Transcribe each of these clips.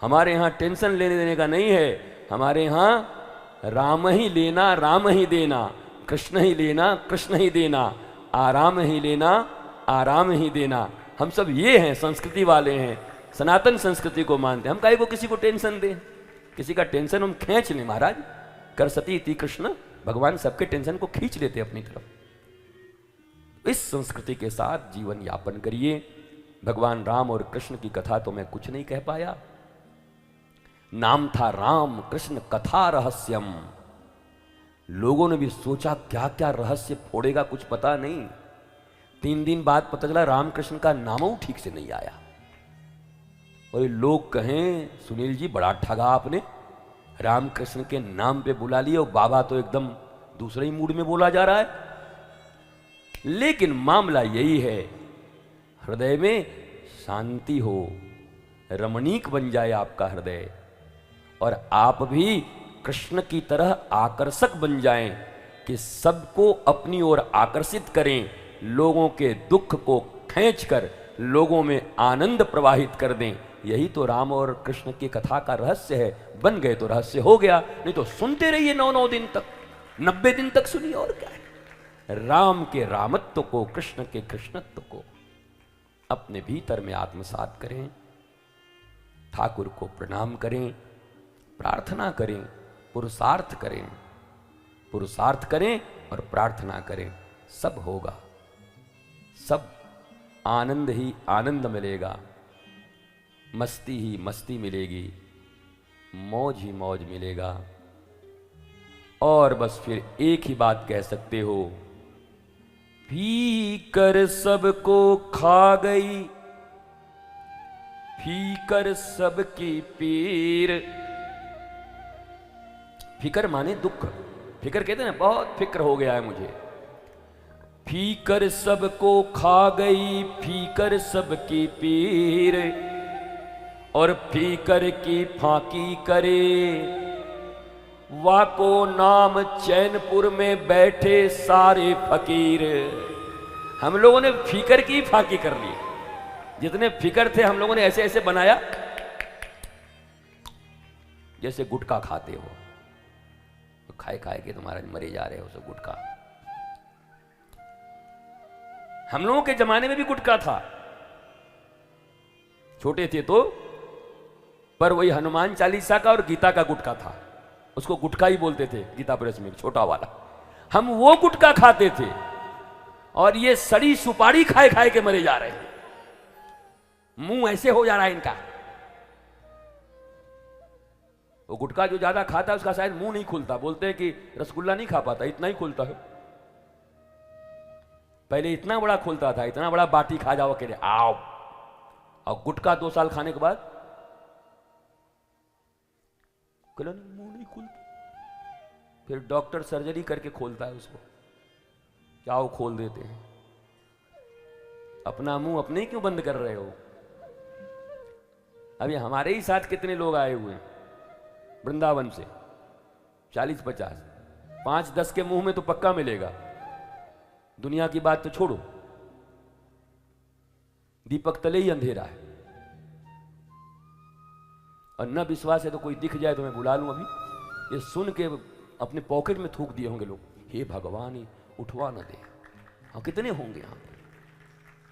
हमारे यहाँ टेंशन लेने देने का नहीं है, हमारे यहाँ राम ही लेना राम ही देना, कृष्ण ही लेना कृष्ण ही देना, आराम ही लेना आराम ही देना। हम सब ये हैं, संस्कृति वाले हैं, सनातन संस्कृति को मानते हैं। हम काहे को किसी को टेंशन दें, किसी का टेंशन हम खींच लें महाराज। कर सती इति कृष्ण, भगवान सबके टेंशन को खींच लेते अपनी तरफ। इस संस्कृति के साथ जीवन यापन करिए। भगवान राम और कृष्ण की कथा तो मैं कुछ नहीं कह पाया। नाम था राम कृष्ण कथा रहस्यम। लोगों ने भी सोचा क्या क्या रहस्य फोड़ेगा, कुछ पता नहीं। 3 दिन बाद पता चला रामकृष्ण का नाम ठीक से नहीं आया। और लोग कहें सुनील जी बड़ा ठगा आपने, रामकृष्ण के नाम पे बुला लिया और बाबा तो एकदम दूसरे ही मूड में बोला जा रहा है। लेकिन मामला यही है, हृदय में शांति हो, रमणीक बन जाए आपका हृदय, और आप भी कृष्ण की तरह आकर्षक बन जाएं कि सबको अपनी ओर आकर्षित करें, लोगों के दुख को खींचकर लोगों में आनंद प्रवाहित कर दें। यही तो राम और कृष्ण की कथा का रहस्य है। बन गए तो रहस्य हो गया, नहीं तो सुनते रहिए 9-9 दिन तक, 90 दिन तक सुनिए। और क्या है, राम के रामत्व को, कृष्ण के कृष्णत्व को अपने भीतर में आत्मसात करें, ठाकुर को प्रणाम करें, प्रार्थना करें, पुरुषार्थ करें, पुरुषार्थ करें और प्रार्थना करें। सब होगा, सब आनंद ही आनंद मिलेगा, मस्ती ही मस्ती मिलेगी, मौज ही मौज मिलेगा। और बस फिर एक ही बात कह सकते हो, फीकर सबको खा गई, फीकर सबकी पीर। फिकर माने दुख, फिकर कहते हैं ना, बहुत फिक्र हो गया है मुझे। फीकर सबको खा गई, फीकर सबकी पीर, और फीकर की फाकी करे, वाको नाम चैनपुर में बैठे सारे फकीर। हम लोगों ने फीकर की फाकी कर ली। जितने फिकर थे हम लोगों ने ऐसे ऐसे बनाया जैसे गुटखा खाते हो, तो खाए खाए के तुम्हारा मरे जा रहे हो सब गुटखा। हम लोगों के जमाने में भी गुटखा था, छोटे थे तो, पर वही हनुमान चालीसा का और गीता का गुटखा था, उसको गुटखा ही बोलते थे गीता प्रेस में, छोटा वाला। हम वो गुटखा खाते थे, और ये सड़ी सुपारी खाए खाए के मरे जा रहे हैं। मुंह ऐसे हो जा रहा है इनका। वो गुटखा जो ज्यादा खाता है उसका शायद मुंह नहीं खुलता, बोलते हैं कि रसगुल्ला नहीं खा पाता, इतना ही खुलता है। पहले इतना बड़ा खुलता था, इतना बड़ा बाटी खा जाओ के आओ, और गुटखा 2 साल खाने के बाद मुंह नहीं खुलता। फिर डॉक्टर सर्जरी करके खोलता है उसको, क्या वो खोल देते हैं। अपना मुंह अपने ही क्यों बंद कर रहे हो। अभी हमारे ही साथ कितने लोग आए हुए हैं वृंदावन से, 40-50, 5-10 के मुंह में तो पक्का मिलेगा। दुनिया की बात तो छोड़ो, दीपक तले ही अंधेरा है। और न विश्वास है तो कोई दिख जाए तो मैं बुला लूं। अभी ये सुन के अपने पॉकेट में थूक दिए होंगे लोग, हे भगवान उठवा न दे। हाँ, कितने होंगे यहाँ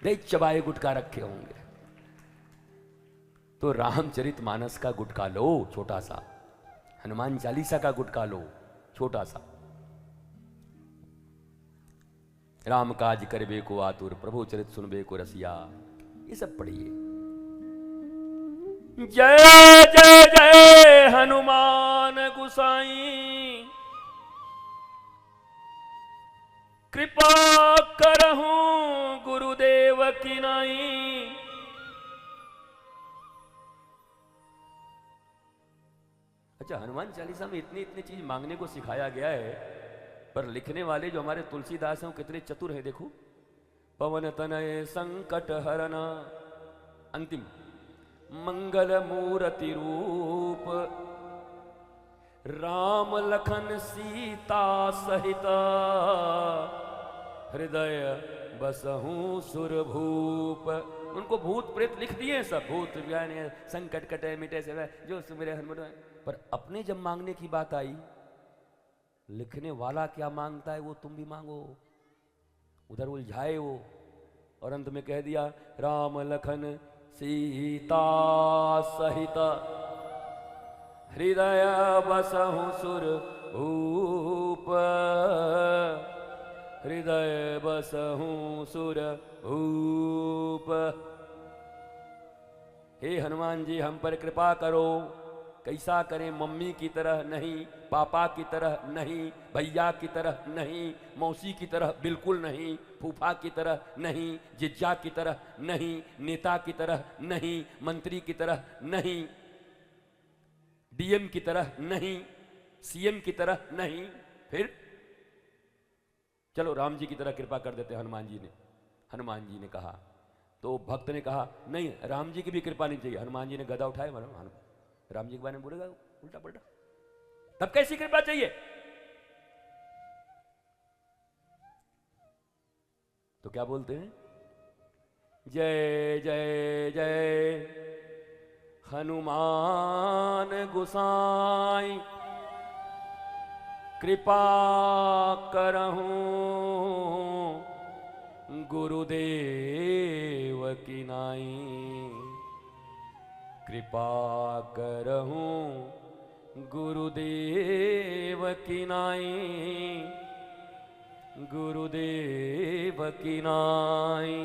पे चबाए गुटखा रखे होंगे। तो रामचरितमानस का गुटखा लो छोटा सा, हनुमान चालीसा का गुटखा लो छोटा सा। राम काज करबे को आतुर, प्रभु चरित सुनबे को रसिया, ये सब पढ़िए। जय जय जय हनुमान गुसाई, कृपा करहूं गुरुदेव की नाई। अच्छा, हनुमान चालीसा में इतनी इतनी चीज मांगने को सिखाया गया है, पर लिखने वाले जो हमारे तुलसीदास हैं वो कितने चतुर हैं। देखो, पवन तनय संकट हरना, अंतिम मंगल मूर्ति रूप, राम लखन सीता सहित, हृदय बसहूं सुरभूप। उनको भूत प्रेत लिख दिए हैं सब, भूत यानी संकट कटे मिटे से जो मेरे हनुमान। पर अपने जब मांगने की बात आई, लिखने वाला क्या मांगता है वो तुम भी मांगो। उधर उलझाए वो, और अंत में कह दिया राम लखन सीता सहित हृदय बसहु सुर भूप, हृदय बसहु सुर भूप। हे हनुमान जी हम पर कृपा करो। कैसा करें? मम्मी की तरह नहीं, पापा की तरह नहीं, भैया की तरह नहीं, मौसी की तरह बिल्कुल नहीं, फूफा की तरह नहीं, जिज्जा की तरह नहीं, नेता की तरह नहीं, मंत्री की तरह नहीं, डीएम की तरह नहीं, सीएम की तरह नहीं। फिर चलो राम जी की तरह कृपा कर देते हनुमान जी ने। हनुमान जी ने कहा, तो भक्त ने कहा नहीं राम जी की भी कृपा नहीं चाहिए। हनुमान जी ने गदा उठाए, राम जी के बारे में बोलेगा उल्टा पलटा, तब कैसी कृपा चाहिए? तो क्या बोलते हैं? जय जय जय हनुमान गुसाई, कृपा करहूं गुरुदेव की नाई, कृपा करहूं गुरुदेव की नाई, गुरुदेव की नाई।